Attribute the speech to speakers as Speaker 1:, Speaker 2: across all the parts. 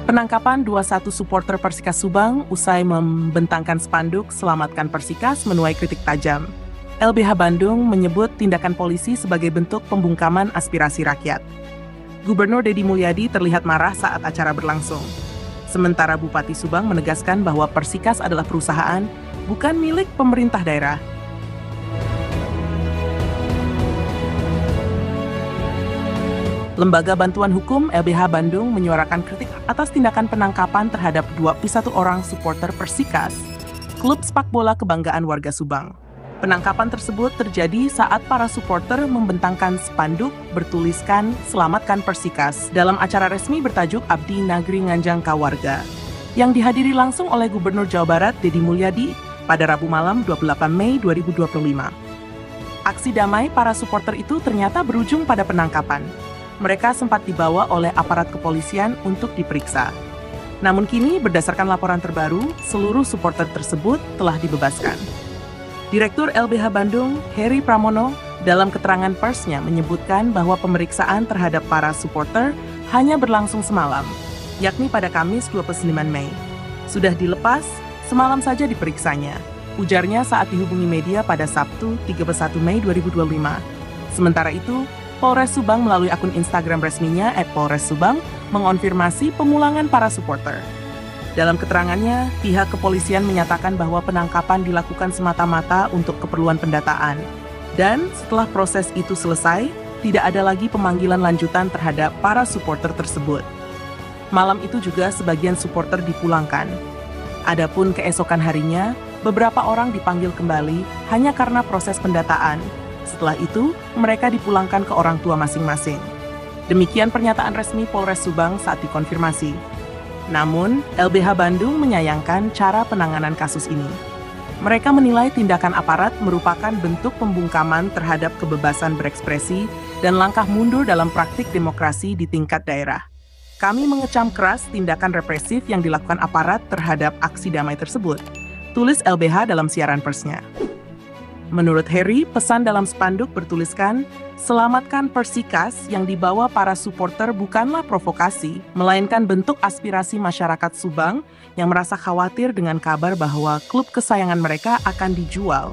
Speaker 1: Penangkapan 21 supporter Persikas Subang usai membentangkan spanduk "Selamatkan Persikas" menuai kritik tajam. LBH Bandung menyebut tindakan polisi sebagai bentuk pembungkaman aspirasi rakyat. Gubernur Deddy Mulyadi terlihat marah saat acara berlangsung. Sementara Bupati Subang menegaskan bahwa Persikas adalah perusahaan, bukan milik pemerintah daerah. Lembaga Bantuan Hukum LBH Bandung menyuarakan kritik atas tindakan penangkapan terhadap 21 orang supporter Persikas, klub sepak bola kebanggaan warga Subang. Penangkapan tersebut terjadi saat para supporter membentangkan spanduk bertuliskan "Selamatkan Persikas" dalam acara resmi bertajuk Abdi Nagri Nganjang Kawarga, yang dihadiri langsung oleh Gubernur Jawa Barat Deddy Mulyadi pada Rabu malam 28 Mei 2025. Aksi damai para supporter itu ternyata berujung pada penangkapan. Mereka sempat dibawa oleh aparat kepolisian untuk diperiksa. Namun kini, berdasarkan laporan terbaru, seluruh supporter tersebut telah dibebaskan. Direktur LBH Bandung, Heri Pramono, dalam keterangan persnya menyebutkan bahwa pemeriksaan terhadap para supporter hanya berlangsung semalam, yakni pada Kamis 29 Mei. Sudah dilepas, semalam saja diperiksanya, ujarnya saat dihubungi media pada Sabtu 31 Mei 2025. Sementara itu, Polres Subang melalui akun Instagram resminya @polressubang mengonfirmasi pemulangan para supporter. Dalam keterangannya, pihak kepolisian menyatakan bahwa penangkapan dilakukan semata-mata untuk keperluan pendataan. Dan setelah proses itu selesai, tidak ada lagi pemanggilan lanjutan terhadap para supporter tersebut. Malam itu juga sebagian supporter dipulangkan. Adapun keesokan harinya, beberapa orang dipanggil kembali hanya karena proses pendataan. Setelah itu, mereka dipulangkan ke orang tua masing-masing. Demikian pernyataan resmi Polres Subang saat dikonfirmasi. Namun, LBH Bandung menyayangkan cara penanganan kasus ini. Mereka menilai tindakan aparat merupakan bentuk pembungkaman terhadap kebebasan berekspresi dan langkah mundur dalam praktik demokrasi di tingkat daerah. Kami mengecam keras tindakan represif yang dilakukan aparat terhadap aksi damai tersebut, tulis LBH dalam siaran persnya. Menurut Heri, pesan dalam spanduk bertuliskan, "Selamatkan Persikas" yang dibawa para supporter bukanlah provokasi, melainkan bentuk aspirasi masyarakat Subang yang merasa khawatir dengan kabar bahwa klub kesayangan mereka akan dijual.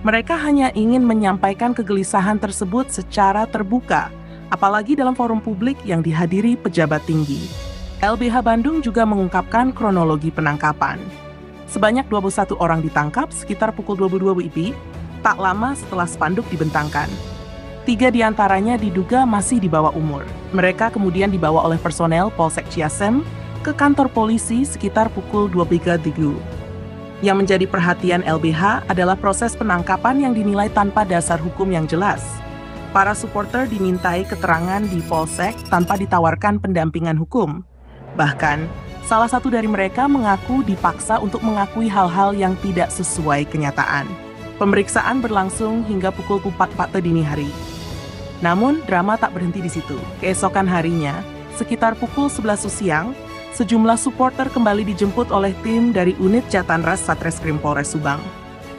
Speaker 1: Mereka hanya ingin menyampaikan kegelisahan tersebut secara terbuka, apalagi dalam forum publik yang dihadiri pejabat tinggi. LBH Bandung juga mengungkapkan kronologi penangkapan. Sebanyak 21 orang ditangkap sekitar pukul 22 WIB, tak lama setelah spanduk dibentangkan. 3 diantaranya diduga masih di bawah umur. Mereka kemudian dibawa oleh personel Polsek Ciasem ke kantor polisi sekitar pukul 23.30. Yang menjadi perhatian LBH adalah proses penangkapan yang dinilai tanpa dasar hukum yang jelas. Para supporter dimintai keterangan di Polsek tanpa ditawarkan pendampingan hukum. Bahkan, salah satu dari mereka mengaku dipaksa untuk mengakui hal-hal yang tidak sesuai kenyataan. Pemeriksaan berlangsung hingga pukul 4 dini hari. Namun, drama tak berhenti di situ. Keesokan harinya, sekitar pukul 11 siang, sejumlah supporter kembali dijemput oleh tim dari unit Jatanras Satreskrim Polres Subang.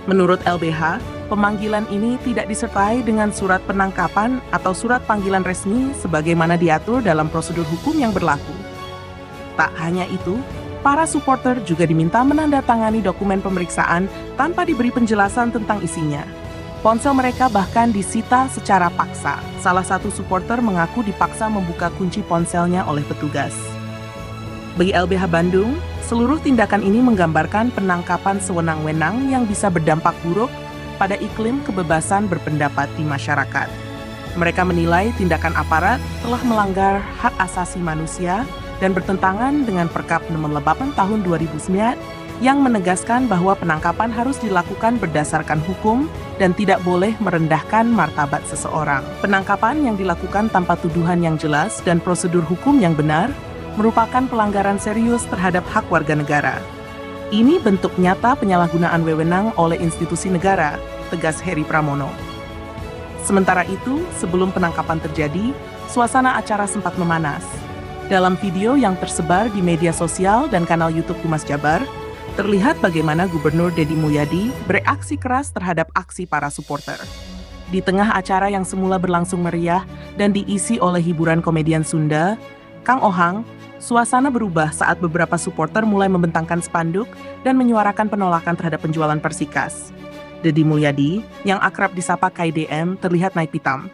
Speaker 1: Menurut LBH, pemanggilan ini tidak disertai dengan surat penangkapan atau surat panggilan resmi sebagaimana diatur dalam prosedur hukum yang berlaku. Tak hanya itu, para supporter juga diminta menandatangani dokumen pemeriksaan tanpa diberi penjelasan tentang isinya. Ponsel mereka bahkan disita secara paksa. Salah satu supporter mengaku dipaksa membuka kunci ponselnya oleh petugas. Bagi LBH Bandung, seluruh tindakan ini menggambarkan penangkapan sewenang-wenang yang bisa berdampak buruk pada iklim kebebasan berpendapat di masyarakat. Mereka menilai tindakan aparat telah melanggar hak asasi manusia dan bertentangan dengan Perkap Nomor 8 Tahun 2009 yang menegaskan bahwa penangkapan harus dilakukan berdasarkan hukum dan tidak boleh merendahkan martabat seseorang. Penangkapan yang dilakukan tanpa tuduhan yang jelas dan prosedur hukum yang benar merupakan pelanggaran serius terhadap hak warga negara. Ini bentuk nyata penyalahgunaan wewenang oleh institusi negara, tegas Heri Pramono. Sementara itu, sebelum penangkapan terjadi, suasana acara sempat memanas. Dalam video yang tersebar di media sosial dan kanal YouTube Humas Jabar, terlihat bagaimana Gubernur Deddy Mulyadi bereaksi keras terhadap aksi para supporter. Di tengah acara yang semula berlangsung meriah dan diisi oleh hiburan komedian Sunda, Kang Ohang, Suasana berubah saat beberapa supporter mulai membentangkan spanduk dan menyuarakan penolakan terhadap penjualan Persikas. Deddy Mulyadi, yang akrab disapa KDM, terlihat naik pitam.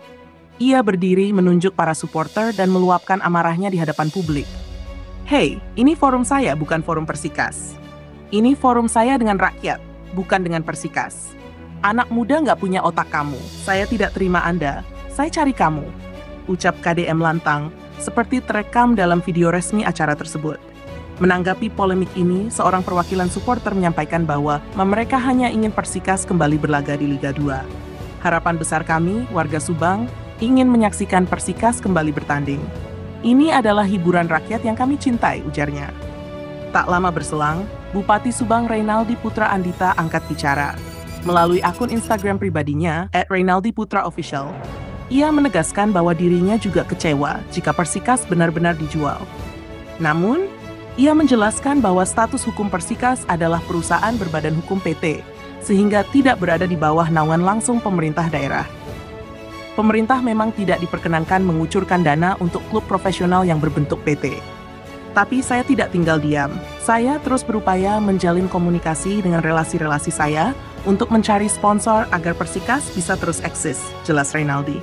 Speaker 1: Ia berdiri menunjuk para supporter dan meluapkan amarahnya di hadapan publik. "Hei, ini forum saya, bukan forum Persikas. Ini forum saya dengan rakyat, bukan dengan Persikas. Anak muda nggak punya otak kamu. Saya tidak terima Anda. Saya cari kamu," ucap KDM lantang, seperti terekam dalam video resmi acara tersebut. Menanggapi polemik ini, seorang perwakilan supporter menyampaikan bahwa mereka hanya ingin Persikas kembali berlaga di Liga 2. "Harapan besar kami, warga Subang, ingin menyaksikan Persikas kembali bertanding. Ini adalah hiburan rakyat yang kami cintai," ujarnya. Tak lama berselang, Bupati Subang Reynaldi Putra Andita angkat bicara. Melalui akun Instagram pribadinya, @ReynaldiPutraOfficial, ia menegaskan bahwa dirinya juga kecewa jika Persikas benar-benar dijual. Namun, ia menjelaskan bahwa status hukum Persikas adalah perusahaan berbadan hukum PT, sehingga tidak berada di bawah naungan langsung pemerintah daerah. Pemerintah memang tidak diperkenankan mengucurkan dana untuk klub profesional yang berbentuk PT. Tapi saya tidak tinggal diam. Saya terus berupaya menjalin komunikasi dengan relasi-relasi saya untuk mencari sponsor agar Persikas bisa terus eksis, jelas Reynaldi.